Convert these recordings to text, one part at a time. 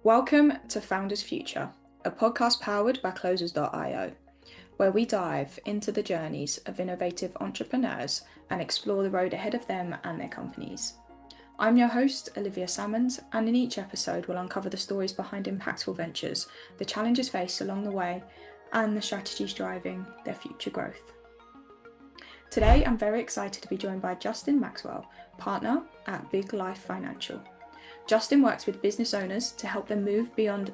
Welcome to Founders Future, a podcast powered by Closers.io, where we dive into the journeys of innovative entrepreneurs and explore the road ahead of them and their companies. I'm your host, Olivia Sammons, and in each episode we'll uncover the stories behind impactful ventures, the challenges faced along the way, and the strategies driving their future growth. Today I'm very excited to be joined by Justin Maxwell, partner at Big Life Financial. Justin works with business owners to help them move beyond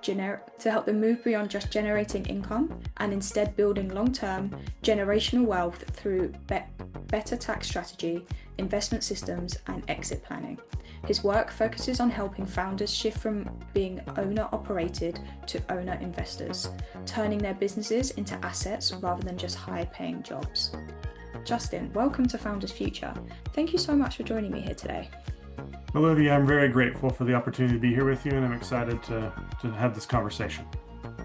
just generating income and instead building long-term generational wealth through better tax strategy, investment systems, and exit planning. His work focuses on helping founders shift from being owner-operated to owner-investors, turning their businesses into assets rather than just high-paying jobs. Justin, welcome to Founders Future. Thank you so much for joining me here today. Olivia, I'm very grateful for the opportunity to be here with you, and I'm excited to have this conversation.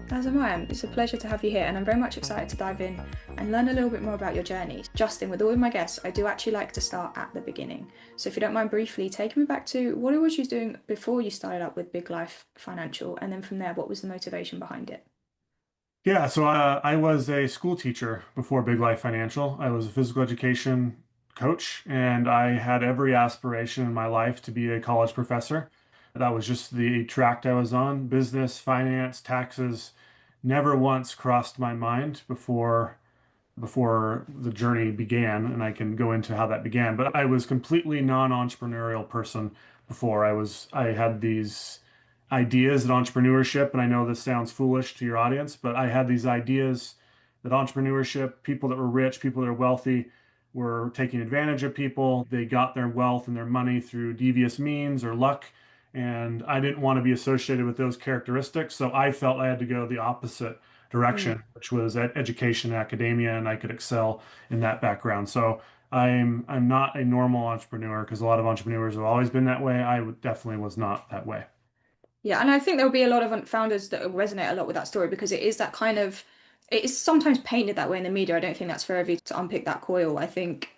As am I. It's a pleasure to have you here, and I'm very much excited to dive in and learn a little bit more about your journey. Justin, with all of my guests, I do actually like to start at the beginning. So if you don't mind briefly taking me back to what it was you was doing before you started up with Big Life Financial, and then from there, what was the motivation behind it? Yeah, so I was a school teacher before Big Life Financial. I was a physical education coach, and I had every aspiration in my life to be a college professor. That was just the track I was on. Business, finance, taxes never once crossed my mind before the journey began, and I can go into how that began. But I was completely non-entrepreneurial person before. I had these ideas that entrepreneurship, and I know this sounds foolish to your audience, but I had these ideas that entrepreneurship, people that were rich, people that are wealthy, were taking advantage of people. They got their wealth and their money through devious means or luck. And I didn't want to be associated with those characteristics. So I felt I had to go the opposite direction, which was education and academia, and I could excel in that background. So I'm not a normal entrepreneur because a lot of entrepreneurs have always been that way. Definitely was not that way. Yeah, and I think there'll be a lot of founders that resonate a lot with that story because it is that kind of, it is sometimes painted that way in the media. I don't think that's fair of you to unpick that coil. I think,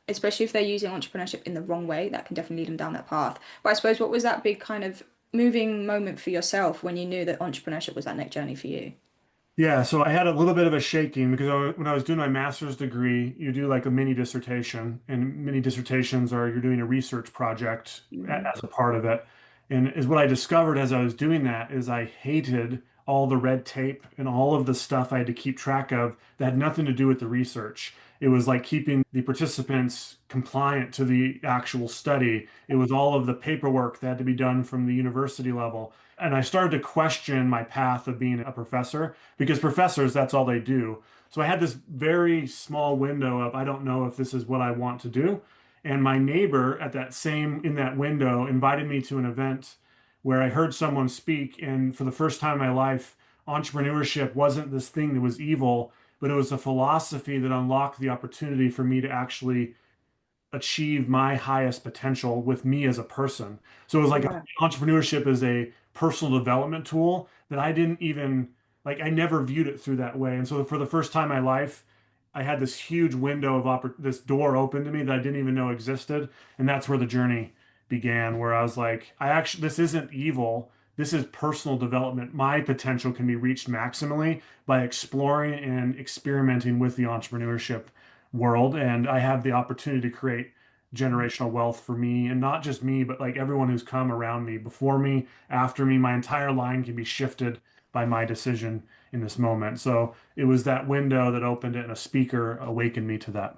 especially if they're using entrepreneurship in the wrong way, that can definitely lead them down that path. But I suppose what was that big kind of moving moment for yourself when you knew that entrepreneurship was that next journey for you? Yeah, so I had a little bit of a shaking because when I was doing my master's degree, you do like a mini dissertation, and mini dissertations are you're doing a research project Mm. as a part of it. And is what I discovered as I was doing that is I hated all the red tape and all of the stuff I had to keep track of that had nothing to do with the research. It was like keeping the participants compliant to the actual study. It was all of the paperwork that had to be done from the university level. And I started to question my path of being a professor because professors, that's all they do. So I had this very small window of, I don't know if this is what I want to do. And my neighbor in that window invited me to an event where I heard someone speak. And for the first time in my life, entrepreneurship wasn't this thing that was evil, but it was a philosophy that unlocked the opportunity for me to actually achieve my highest potential with me as a person. So it was like Yeah. entrepreneurship is a personal development tool that I didn't even like, I never viewed it through that way. And so for the first time in my life, I had this huge window this door open to me that I didn't even know existed. And that's where the journey began, where I was like, this isn't evil. This is personal development. My potential can be reached maximally by exploring and experimenting with the entrepreneurship world. And I have the opportunity to create generational wealth for me, and not just me, but like everyone who's come around me, before me, after me. My entire line can be shifted by my decision in this moment. So it was that window that opened it, and a speaker awakened me to that.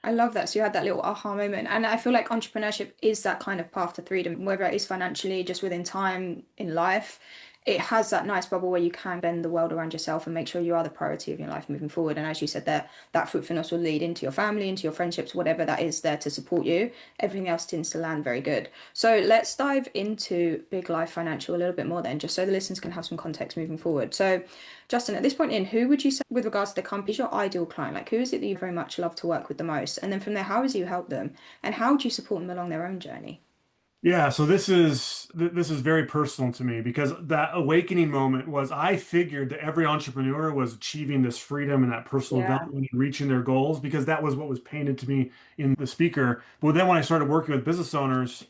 I love that. So you had that little aha moment. And I feel like entrepreneurship is that kind of path to freedom, whether it is financially, just within time in life. It has that nice bubble where you can bend the world around yourself and make sure you are the priority of your life moving forward. And as you said there, that fruitfulness will lead into your family, into your friendships, whatever that is there to support you. Everything else tends to land very good. So let's dive into Big Life Financial a little bit more then, just so the listeners can have some context moving forward. So Justin, at this point in, who would you say with regards to the company is your ideal client? Like who is it that you very much love to work with the most? And then from there, how does you help them? And how do you support them along their own journey? Yeah, so this is very personal to me because that awakening moment was I figured that every entrepreneur was achieving this freedom and that personal Yeah. development and reaching their goals because that was what was painted to me in the speaker. But then when I started working with business owners,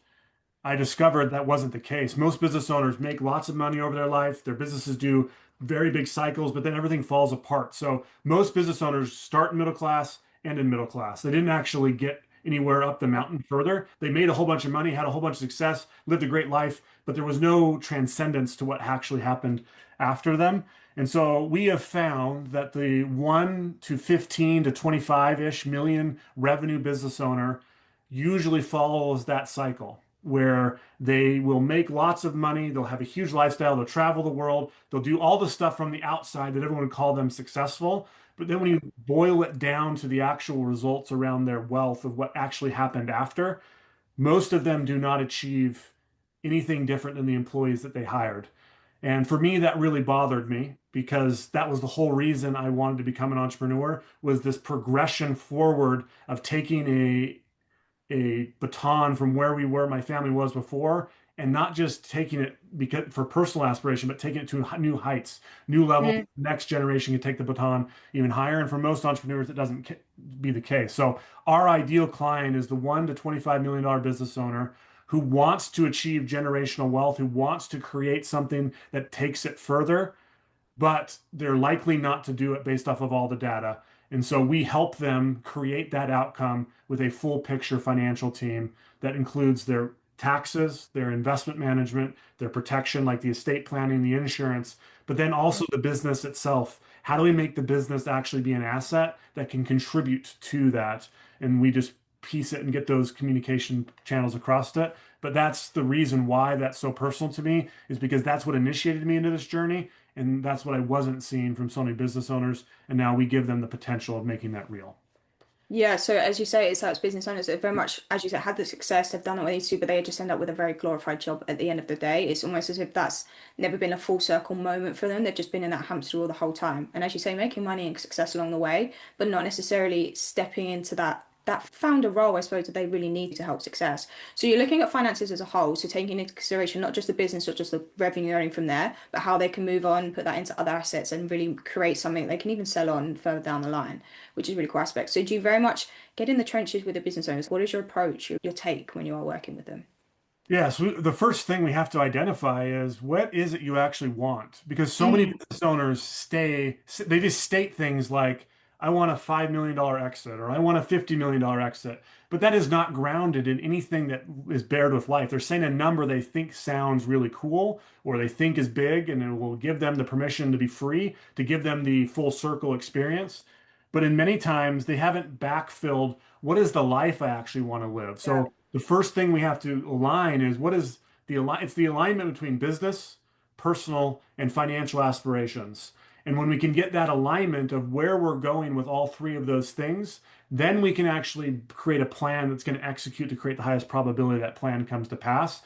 I discovered that wasn't the case. Most business owners make lots of money over their life. Their businesses do very big cycles, but then everything falls apart. So most business owners start in middle class and in middle class. They didn't actually get anywhere up the mountain further. They made a whole bunch of money, had a whole bunch of success, lived a great life, but there was no transcendence to what actually happened after them. And so we have found that the 1 to 15 to 25-ish million revenue business owner usually follows that cycle where they will make lots of money, they'll have a huge lifestyle, they'll travel the world, they'll do all the stuff from the outside that everyone would call them successful. But then when you boil it down to the actual results around their wealth of what actually happened after, most of them do not achieve anything different than the employees that they hired. And for me, that really bothered me because that was the whole reason I wanted to become an entrepreneur was this progression forward of taking a baton from where we were, my family was before, and not just taking it because for personal aspiration, but taking it to new heights, new levels. Mm. Next generation can take the baton even higher. And for most entrepreneurs, it doesn't be the case. So our ideal client is the 1 to $25 million business owner who wants to achieve generational wealth, who wants to create something that takes it further, but they're likely not to do it based off of all the data. And so we help them create that outcome with a full picture financial team that includes their taxes, their investment management, their protection, like the estate planning, the insurance, but then also the business itself. How do we make the business actually be an asset that can contribute to that? And we just piece it and get those communication channels across it. But that's the reason why that's so personal to me, is because that's what initiated me into this journey. And that's what I wasn't seeing from so many business owners. And now we give them the potential of making that real. Yeah, so as you say, it's how it's business owners that very much, as you said, had the success, they've done what they need to do, but they just end up with a very glorified job at the end of the day. It's almost as if that's never been a full circle moment for them. They've just been in that hamster wheel the whole time. And as you say, making money and success along the way, but not necessarily stepping into that founder role, I suppose, that they really need to help success. So you're looking at finances as a whole, so taking into consideration not just the business, not just the revenue earning from there, but how they can move on, put that into other assets and really create something they can even sell on further down the line, which is a really cool aspect. So do you very much get in the trenches with the business owners? What is your approach, your take when you are working with them? Yeah, so the first thing we have to identify is what is it you actually want? Because so many Mm, business owners they just state things like, I want a $5 million exit or I want a $50 million exit. But that is not grounded in anything that is bared with life. They're saying a number they think sounds really cool or they think is big and it will give them the permission to be free, to give them the full circle experience. But in many times, they haven't backfilled what is the life I actually want to live. yeah, So the first thing we have to align is what is it's the alignment between business, personal, and financial aspirations. And when we can get that alignment of where we're going with all three of those things, then we can actually create a plan that's going to execute to create the highest probability that plan comes to pass.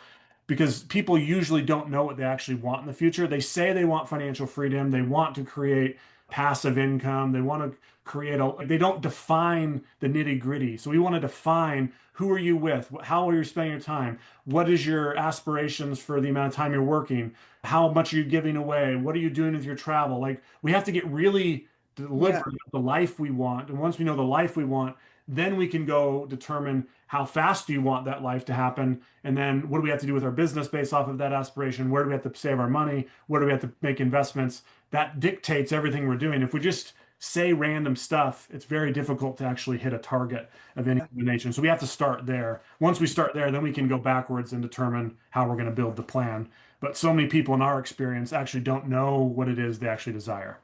Because people usually don't know what they actually want in the future. They say they want financial freedom, they want to create passive income, they want to create they don't define the nitty gritty. So we want to define who are you with? How are you spending your time? What is your aspirations for the amount of time you're working? How much are you giving away? What are you doing with your travel? Like we have to get really deliberate yeah, about the life we want. And once we know the life we want, then we can go determine how fast do you want that life to happen? And then what do we have to do with our business based off of that aspiration? Where do we have to save our money? Where do we have to make investments? That dictates everything we're doing. If we just say random stuff, it's very difficult to actually hit a target of any combination. So we have to start there. Once we start there, then we can go backwards and determine how we're going to build the plan. But so many people in our experience actually don't know what it is they actually desire.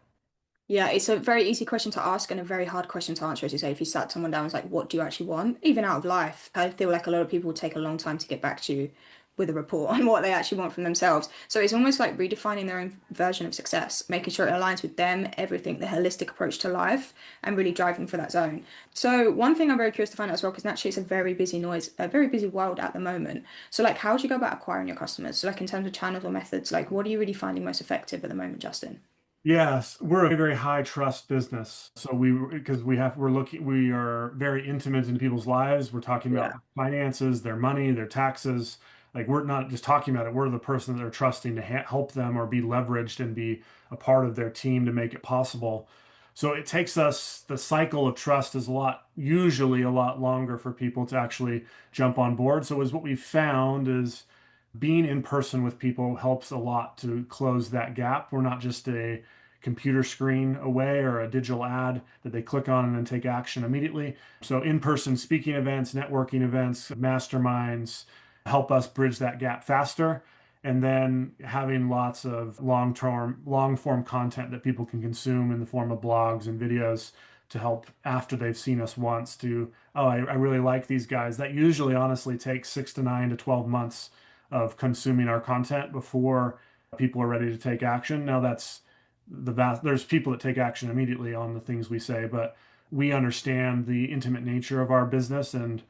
yeah. It's a very easy question to ask and a very hard question to answer, as you say. If you sat someone down and was like, "What do you actually want?" Even out of life, I feel like a lot of people will take a long time to get back to you with a report on what they actually want from themselves. So it's almost like redefining their own version of success, making sure it aligns with them, everything, the holistic approach to life, and really driving for that zone. So one thing I'm very curious to find out as well, because naturally it's a very busy noise, a very busy world at the moment. So like, how do you go about acquiring your customers? So like in terms of channels or methods, like what are you really finding most effective at the moment, Justin? Yes, we're a very high trust business. So because we are very intimate in people's lives. We're talking about Yeah. finances, their money, their taxes. Like we're not just talking about it. We're the person that they're trusting to help them or be leveraged and be a part of their team to make it possible. So it takes us, the cycle of trust is usually a lot longer for people to actually jump on board. So is what we've found is being in person with people helps a lot to close that gap. We're not just a computer screen away or a digital ad that they click on and then take action immediately. So in-person speaking events, networking events, masterminds help us bridge that gap faster. And then having lots of long-term, long-form content that people can consume in the form of blogs and videos to help after they've seen us once to, oh, I really like these guys. That usually honestly takes 6 to 9 to 12 months of consuming our content before people are ready to take action. Now that's there's people that take action immediately on the things we say, but we understand the intimate nature of our business and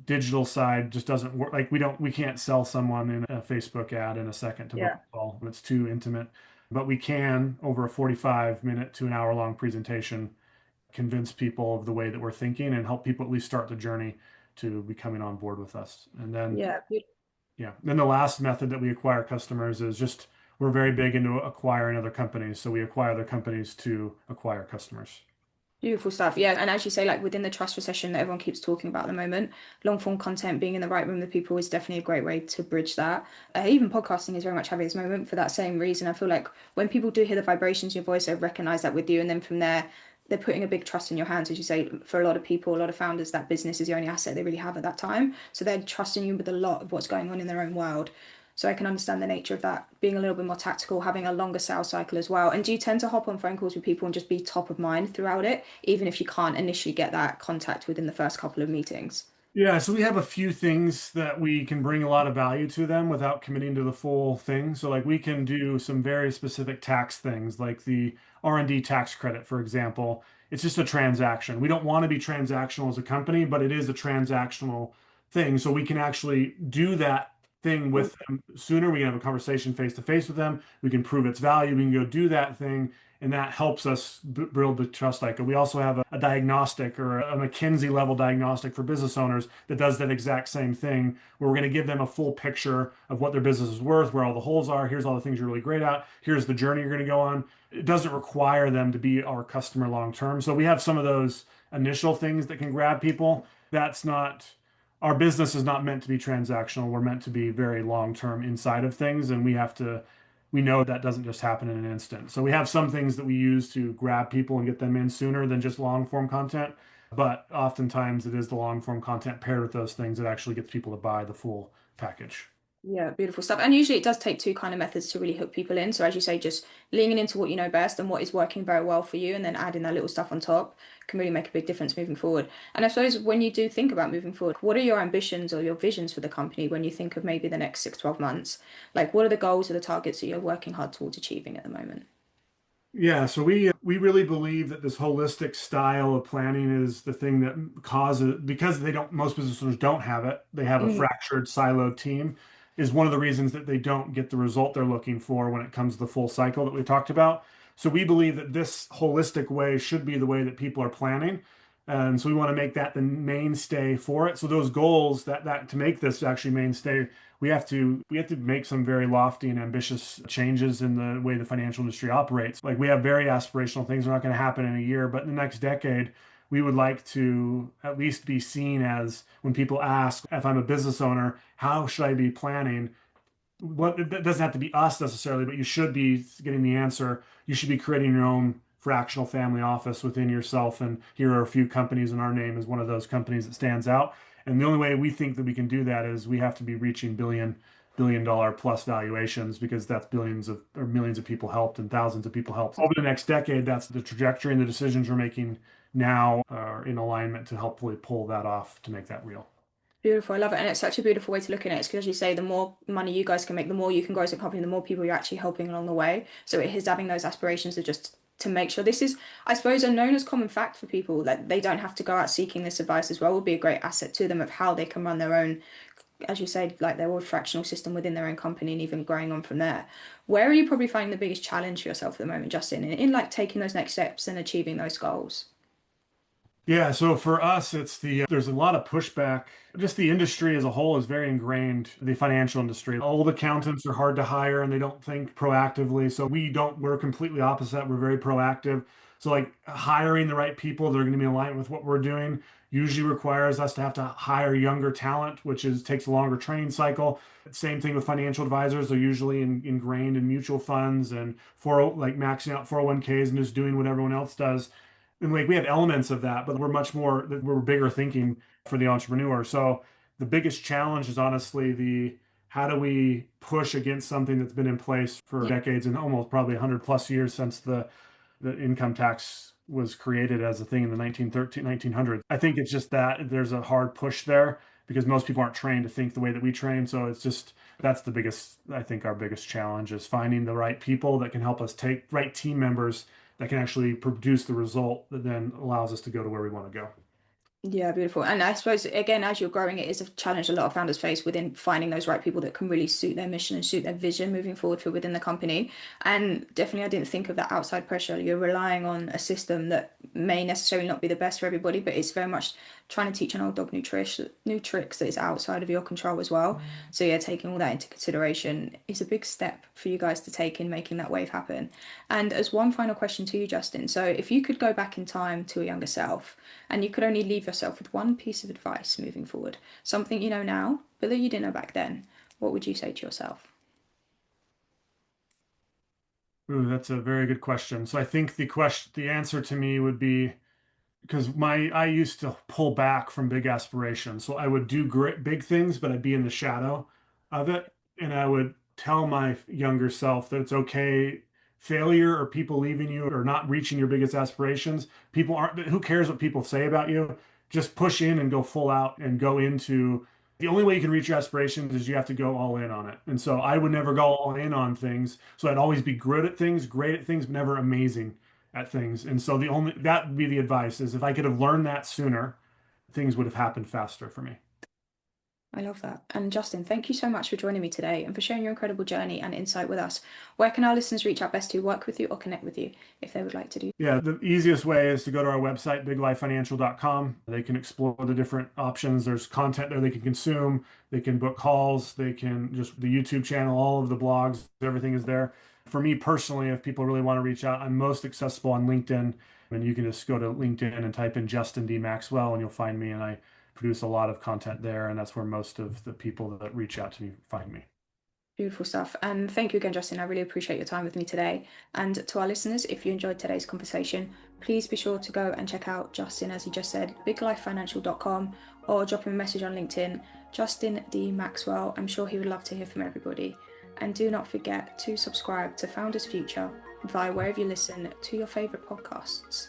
digital side just doesn't work. Like we can't sell someone in a Facebook ad in a second to book Yeah. a call. It's too intimate. But we can, over a 45-minute to an hour long presentation, convince people of the way that we're thinking and help people at least start the journey to becoming on board with us. And then, Yeah. yeah, then the last method that we acquire customers is just we're very big into acquiring other companies. So we acquire other companies to acquire customers. Beautiful stuff. Yeah. And as you say, like within the trust recession that everyone keeps talking about at the moment, long form content, being in the right room with people is definitely a great way to bridge that. Even podcasting is very much having its moment for that same reason. I feel like when people do hear the vibrations in your voice, they recognize that with you. And then from there, they're putting a big trust in your hands. As you say, for a lot of people, a lot of founders, that business is the only asset they really have at that time. So they're trusting you with a lot of what's going on in their own world. So I can understand the nature of that being a little bit more tactical, having a longer sales cycle as well. And do you tend to hop on phone calls with people and just be top of mind throughout it, even if you can't initially get that contact within the first couple of meetings? Yeah, so we have a few things that we can bring a lot of value to them without committing to the full thing. So like we can do some very specific tax things like the R&D tax credit, for example. It's just a transaction. We don't want to be transactional as a company, but it is a transactional thing. So we can actually do that thing with them sooner. We can have a conversation face to face with them. We can prove its value. We can go do that thing and that helps us build the trust cycle. We also have a diagnostic or a McKinsey level diagnostic for business owners that does that exact same thing, where we're going to give them a full picture of what their business is worth, where all the holes are. Here's all the things you're really great at. Here's the journey you're going to go on. It doesn't require them to be our customer long term. So we have some of those initial things that can grab people. That's not Our business is not meant to be transactional. We're meant to be very long term inside of things, and we know that doesn't just happen in an instant. So we have some things that we use to grab people and get them in sooner than just long form content. But oftentimes it is the long form content paired with those things that actually gets people to buy the full package. Yeah, beautiful stuff. And usually it does take two kind of methods to really hook people in. So as you say, just leaning into what you know best and what is working very well for you, and then adding that little stuff on top can really make a big difference moving forward. And I suppose when you do think about moving forward, what are your ambitions or your visions for the company when you think of maybe the next 6, 12 months? Like what are the goals or the targets that you're working hard towards achieving at the moment? Yeah, so we really believe that this holistic style of planning is the thing that causes, because they don't most business owners don't have it. They have a Mm, fractured siloed team, is one of the reasons that they don't get the result they're looking for when it comes to the full cycle that we talked about. So we believe that this holistic way should be the way that people are planning. And so we want to make that the mainstay for it. So those goals that to make this actually mainstay, we have to make some very lofty and ambitious changes in the way the financial industry operates. Like we have very aspirational things that are not going to happen in a year, but in the next decade, we would like to at least be seen as, when people ask if I'm a business owner, how should I be planning? What It doesn't have to be us necessarily, but you should be getting the answer. You should be creating your own fractional family office within yourself. And here are a few companies, and our name is one of those companies that stands out. And the only way we think that we can do that is we have to be reaching billion dollar plus valuations, because that's billions of or millions of people helped and thousands of people helped. Over the next decade, that's the trajectory, and the decisions we're making now are in alignment to helpfully pull that off to make that real. beautiful. I love it. And it's such a beautiful way to look at it. It's because, as you say, the more money you guys can make, the more you can grow as a company, the more people you're actually helping along the way. So it is having those aspirations of just to make sure this is, I suppose, a known as common fact for people that they don't have to go out seeking this advice as well, would be a great asset to them of how they can run their own, as you say, like their own fractional system within their own company and even growing on from there. Where are you probably finding the biggest challenge for yourself at the moment, Justin, in like taking those next steps and achieving those goals? Yeah, so for us, there's a lot of pushback. Just the industry as a whole is very ingrained, the financial industry. Old accountants are hard to hire and they don't think proactively. So we're completely opposite. We're very proactive. So like hiring the right people that are going to be aligned with what we're doing usually requires us to have to hire younger talent, takes a longer training cycle. Same thing with financial advisors. They're usually ingrained in mutual funds and like maxing out 401ks and just doing what everyone else does. And like we have elements of that, but we're bigger thinking for the entrepreneur. So the biggest challenge is honestly the how do we push against something that's been in place for decades and almost probably 100 plus years since the income tax was created as a thing in the 1900s. I think it's just that there's a hard push there because most people aren't trained to think the way that we train. So it's just that's the biggest, I think our biggest challenge is finding the right people that can help us take right team members that can actually produce the result that then allows us to go to where we want to go. Yeah, beautiful. And I suppose, again, as you're growing, it is a challenge a lot of founders face within finding those right people that can really suit their mission and suit their vision moving forward for within the company. And definitely, I didn't think of that outside pressure. You're relying on a system that may necessarily not be the best for everybody, but it's very much trying to teach an old dog new tricks that is outside of your control as well. So yeah, taking all that into consideration is a big step for you guys to take in making that wave happen. And as one final question to you, Justin, so if you could go back in time to a younger self and you could only leave yourself with one piece of advice moving forward, something you know now, but that you didn't know back then, what would you say to yourself? Ooh, that's a very good question. So I think the answer to me would be because I used to pull back from big aspirations. So I would do great big things, but I'd be in the shadow of it. And I would tell my younger self that it's okay. Failure or people leaving you or not reaching your biggest aspirations, who cares what people say about you? Just push in and go full out and go into the only way you can reach your aspirations is you have to go all in on it. And so I would never go all in on things. So I'd always be good at things, great at things, but never amazing at things. And so that would be the advice is if I could have learned that sooner, things would have happened faster for me. I love that. And Justin, thank you so much for joining me today and for sharing your incredible journey and insight with us. Where can our listeners reach out best to work with you or connect with you if they would like to do? Yeah, the easiest way is to go to our website, biglifefinancial.com. They can explore the different options. There's content there they can consume. They can book calls. They can just the YouTube channel, all of the blogs, everything is there. For me personally, if people really want to reach out, I'm most accessible on LinkedIn. And you can just go to LinkedIn and type in Justin D. Maxwell and you'll find me. And I produce a lot of content there. And that's where most of the people that reach out to me find me. Beautiful stuff. And thank you again, Justin. I really appreciate your time with me today. And to our listeners, if you enjoyed today's conversation, please be sure to go and check out Justin, as he just said, biglifefinancial.com, or drop him a message on LinkedIn, Justin D. Maxwell. I'm sure he would love to hear from everybody. And do not forget to subscribe to Founders Future via wherever you listen to your favorite podcasts.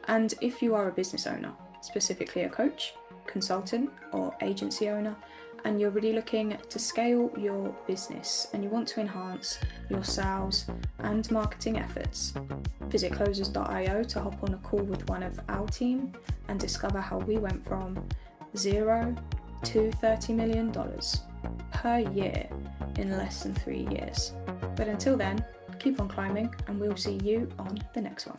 And if you are a business owner, specifically a coach, consultant, or agency owner, and you're really looking to scale your business and you want to enhance your sales and marketing efforts, visit closers.io to hop on a call with one of our team and discover how we went from $0 to $30 million per year in less than 3 years. But until then, keep on climbing and we'll see you on the next one.